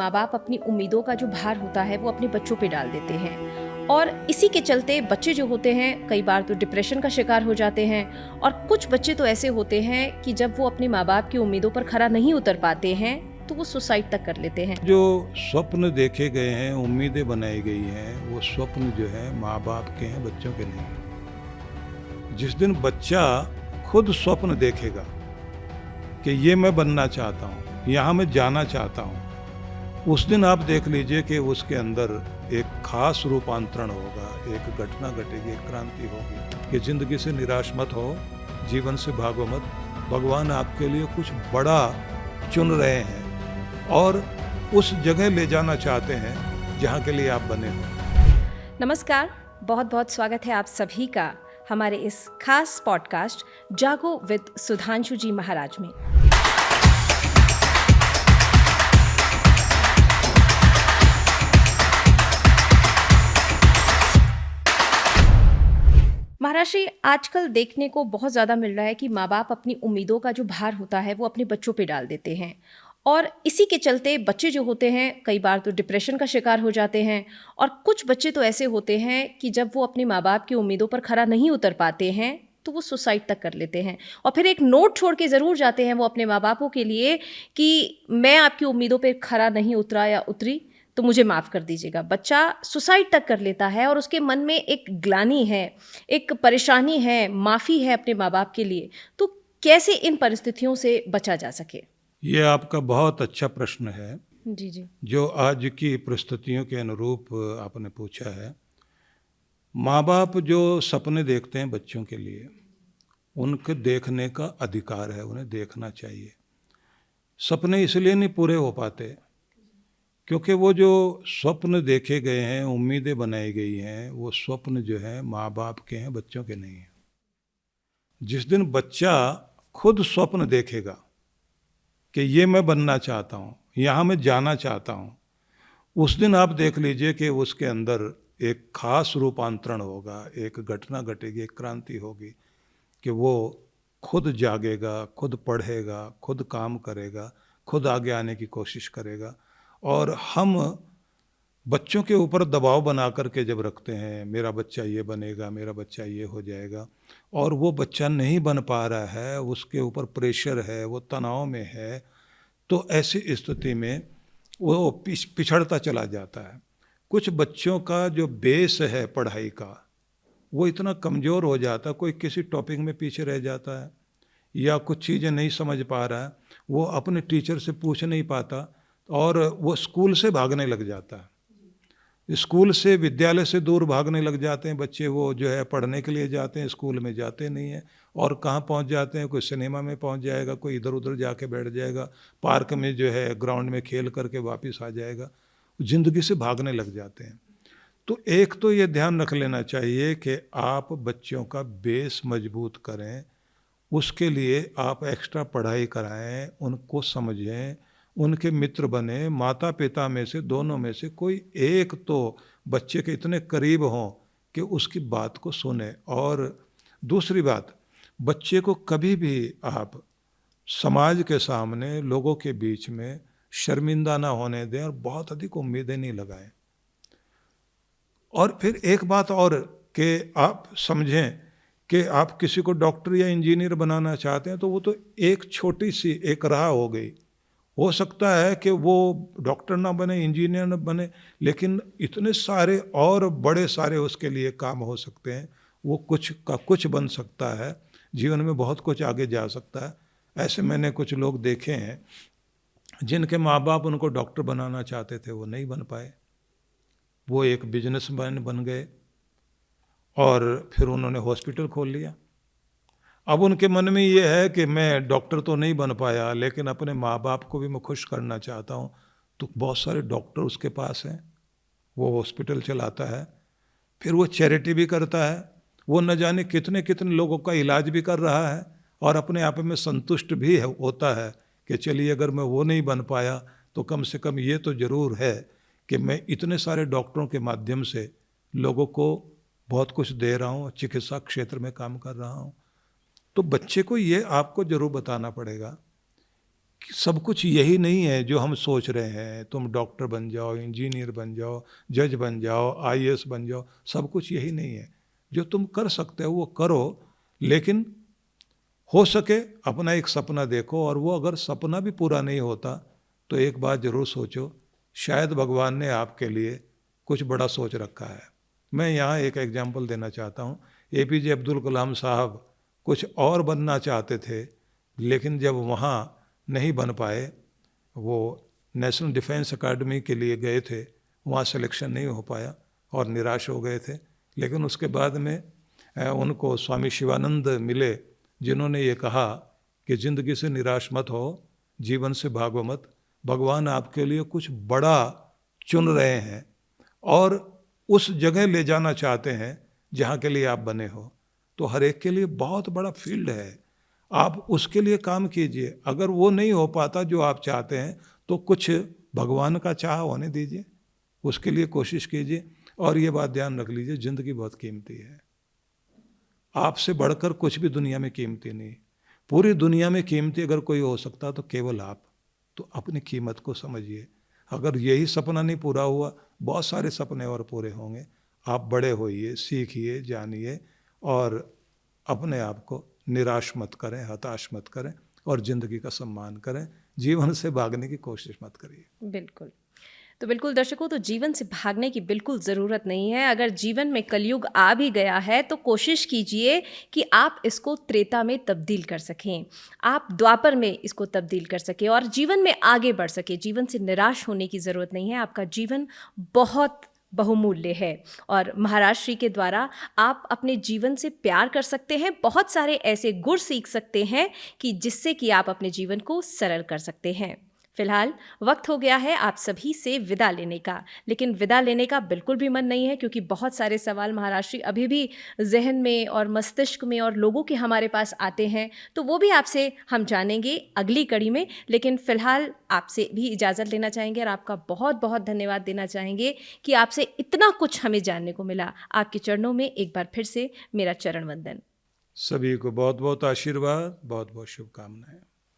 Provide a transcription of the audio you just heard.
माँ बाप अपनी उम्मीदों का जो भार होता है वो अपने बच्चों पे डाल देते हैं और इसी के चलते बच्चे जो होते हैं कई बार तो डिप्रेशन का शिकार हो जाते हैं। और कुछ बच्चे तो ऐसे होते हैं कि जब वो अपने माँ बाप की उम्मीदों पर खरा नहीं उतर पाते हैं तो वो सुसाइड तक कर लेते हैं। जो स्वप्न देखे गए हैं, उम्मीदें बनाई गई हैं, वो स्वप्न जो है माँ बाप के हैं, बच्चों के नहीं। जिस दिन बच्चा खुद स्वप्न देखेगा कि ये मैं बनना चाहता हूँ, यहाँ मैं जाना चाहता हूँ, उस दिन आप देख लीजिए कि उसके अंदर एक खास रूपांतरण होगा, एक घटना घटेगी, एक क्रांति होगी कि जिंदगी से निराश मत हो, जीवन से भागो मत। भगवान आपके लिए कुछ बड़ा चुन रहे हैं और उस जगह ले जाना चाहते हैं जहाँ के लिए आप बने हो। नमस्कार, बहुत बहुत स्वागत है आप सभी का हमारे इस खास पॉडकास्ट जागो विद सुधांशु जी महाराज में। महाराज जी, आजकल देखने को बहुत ज़्यादा मिल रहा है कि माँ बाप अपनी उम्मीदों का जो भार होता है वो अपने बच्चों पे डाल देते हैं और इसी के चलते बच्चे जो होते हैं कई बार तो डिप्रेशन का शिकार हो जाते हैं। और कुछ बच्चे तो ऐसे होते हैं कि जब वो अपने माँ बाप की उम्मीदों पर खरा नहीं उतर पाते हैं तो वो सुसाइड तक कर लेते हैं और फिर एक नोट छोड़ के ज़रूर जाते हैं वो अपने माँ बापों के लिए कि मैं आपकी उम्मीदों पर खरा नहीं उतरा या उतरी तो मुझे माफ़ कर दीजिएगा। बच्चा सुसाइड तक कर लेता है और उसके मन में एक ग्लानि है, एक परेशानी है, माफ़ी है अपने माँ बाप के लिए। तो कैसे इन परिस्थितियों से बचा जा सके? ये आपका बहुत अच्छा प्रश्न है जी जी। जो आज की परिस्थितियों के अनुरूप आपने पूछा है। माँ बाप जो सपने देखते हैं बच्चों के लिए, उनके देखने का अधिकार है, उन्हें देखना चाहिए। सपने इसलिए नहीं पूरे हो पाते क्योंकि वो जो स्वप्न देखे गए हैं, उम्मीदें बनाई गई हैं, वो स्वप्न जो है माँ बाप के हैं, बच्चों के नहीं हैं। जिस दिन बच्चा खुद स्वप्न देखेगा कि ये मैं बनना चाहता हूँ, यहाँ मैं जाना चाहता हूँ, उस दिन आप देख लीजिए कि उसके अंदर एक खास रूपांतरण होगा, एक घटना घटेगी, एक क्रांति होगी कि वो खुद जागेगा, खुद पढ़ेगा, खुद काम करेगा, खुद आगे आने की कोशिश करेगा। और हम बच्चों के ऊपर दबाव बना करके जब रखते हैं, मेरा बच्चा ये बनेगा, मेरा बच्चा ये हो जाएगा, और वो बच्चा नहीं बन पा रहा है, उसके ऊपर प्रेशर है, वो तनाव में है, तो ऐसी स्थिति में वो पिछड़ता चला जाता है। कुछ बच्चों का जो बेस है पढ़ाई का, वो इतना कमज़ोर हो जाता है, कोई किसी टॉपिक में पीछे रह जाता है या कुछ चीज़ें नहीं समझ पा रहा है, वो अपने टीचर से पूछ नहीं पाता और वो स्कूल से भागने लग जाता है। स्कूल से, विद्यालय से दूर भागने लग जाते हैं बच्चे। वो जो है पढ़ने के लिए जाते हैं, स्कूल में जाते नहीं हैं, और कहाँ पहुंच जाते हैं, कोई सिनेमा में पहुंच जाएगा, कोई इधर उधर जाके बैठ जाएगा, पार्क में जो है ग्राउंड में खेल करके वापस आ जाएगा, ज़िंदगी से भागने लग जाते हैं। तो एक तो ये ध्यान रख लेना चाहिए कि आप बच्चों का बेस मजबूत करें, उसके लिए आप एक्स्ट्रा पढ़ाई कराएं, उनको समझें, उनके मित्र बने। माता पिता में से, दोनों में से कोई एक तो बच्चे के इतने करीब हों कि उसकी बात को सुने। और दूसरी बात, बच्चे को कभी भी आप समाज के सामने, लोगों के बीच में शर्मिंदा ना होने दें और बहुत अधिक उम्मीदें नहीं लगाएं। और फिर एक बात और कि आप समझें कि आप किसी को डॉक्टर या इंजीनियर बनाना चाहते हैं तो वो तो एक छोटी सी एक राह हो गई। हो सकता है कि वो डॉक्टर ना बने, इंजीनियर ना बने, लेकिन इतने सारे और बड़े सारे उसके लिए काम हो सकते हैं। वो कुछ का कुछ बन सकता है, जीवन में बहुत कुछ आगे जा सकता है। ऐसे मैंने कुछ लोग देखे हैं जिनके माँ बाप उनको डॉक्टर बनाना चाहते थे, वो नहीं बन पाए, वो एक बिजनेसमैन बन गए और फिर उन्होंने हॉस्पिटल खोल लिया। अब उनके मन में ये है कि मैं डॉक्टर तो नहीं बन पाया, लेकिन अपने माँ बाप को भी मैं खुश करना चाहता हूँ। तो बहुत सारे डॉक्टर उसके पास हैं, वो हॉस्पिटल चलाता है, फिर वो चैरिटी भी करता है, वो न जाने कितने कितने लोगों का इलाज भी कर रहा है, और अपने आप में संतुष्ट भी होता है कि चलिए अगर मैं वो नहीं बन पाया तो कम से कम ये तो ज़रूर है कि मैं इतने सारे डॉक्टरों के माध्यम से लोगों को बहुत कुछ दे रहा हूँ, चिकित्सा क्षेत्र में काम कर रहा हूँ। तो बच्चे को ये आपको जरूर बताना पड़ेगा कि सब कुछ यही नहीं है जो हम सोच रहे हैं, तुम डॉक्टर बन जाओ, इंजीनियर बन जाओ, जज बन जाओ, आईएएस बन जाओ, सब कुछ यही नहीं है। जो तुम कर सकते हो वो करो, लेकिन हो सके अपना एक सपना देखो, और वो अगर सपना भी पूरा नहीं होता तो एक बात ज़रूर सोचो, शायद भगवान ने आपके लिए कुछ बड़ा सोच रखा है। मैं यहाँ एक एग्जाम्पल देना चाहता हूँ। एपीजे अब्दुल कलाम साहब कुछ और बनना चाहते थे, लेकिन जब वहाँ नहीं बन पाए, वो नेशनल डिफेंस एकेडमी के लिए गए थे, वहाँ सिलेक्शन नहीं हो पाया और निराश हो गए थे। लेकिन उसके बाद में उनको स्वामी शिवानंद मिले, जिन्होंने ये कहा कि ज़िंदगी से निराश मत हो, जीवन से भागो मत, भगवान आपके लिए कुछ बड़ा चुन रहे हैं और उस जगह ले जाना चाहते हैं जहाँ के लिए आप बने हो। तो हर एक के लिए बहुत बड़ा फील्ड है, आप उसके लिए काम कीजिए। अगर वो नहीं हो पाता जो आप चाहते हैं तो कुछ भगवान का चाह होने दीजिए, उसके लिए कोशिश कीजिए। और ये बात ध्यान रख लीजिए, ज़िंदगी बहुत कीमती है, आपसे बढ़कर कुछ भी दुनिया में कीमती नहीं। पूरी दुनिया में कीमती अगर कोई हो सकता तो केवल आप। तो अपनी कीमत को समझिए। अगर यही सपना नहीं पूरा हुआ, बहुत सारे सपने और पूरे होंगे। आप बड़े होइए, सीखिए, जानिए और अपने आप को निराश मत करें, हताश मत करें और ज़िंदगी का सम्मान करें। जीवन से भागने की कोशिश मत करिए। बिल्कुल। तो बिल्कुल दर्शकों, तो जीवन से भागने की बिल्कुल ज़रूरत नहीं है। अगर जीवन में कलयुग आ भी गया है तो कोशिश कीजिए कि आप इसको त्रेता में तब्दील कर सकें, आप द्वापर में इसको तब्दील कर सकें और जीवन में आगे बढ़ सकें। जीवन से निराश होने की ज़रूरत नहीं है, आपका जीवन बहुत बहुमूल्य है और महाराज श्री के द्वारा आप अपने जीवन से प्यार कर सकते हैं, बहुत सारे ऐसे गुण सीख सकते हैं कि जिससे कि आप अपने जीवन को सरल कर सकते हैं। फिलहाल वक्त हो गया है आप सभी से विदा लेने का, लेकिन विदा लेने का बिल्कुल भी मन नहीं है, क्योंकि बहुत सारे सवाल महाराज श्री अभी भी जहन में और मस्तिष्क में और लोगों के हमारे पास आते हैं, तो वो भी आपसे हम जानेंगे अगली कड़ी में। लेकिन फिलहाल आपसे भी इजाज़त लेना चाहेंगे और आपका बहुत बहुत धन्यवाद देना चाहेंगे कि आपसे इतना कुछ हमें जानने को मिला। आपके चरणों में एक बार फिर से मेरा चरण वंदन। सभी को बहुत बहुत आशीर्वाद, बहुत बहुत शुभकामनाएं।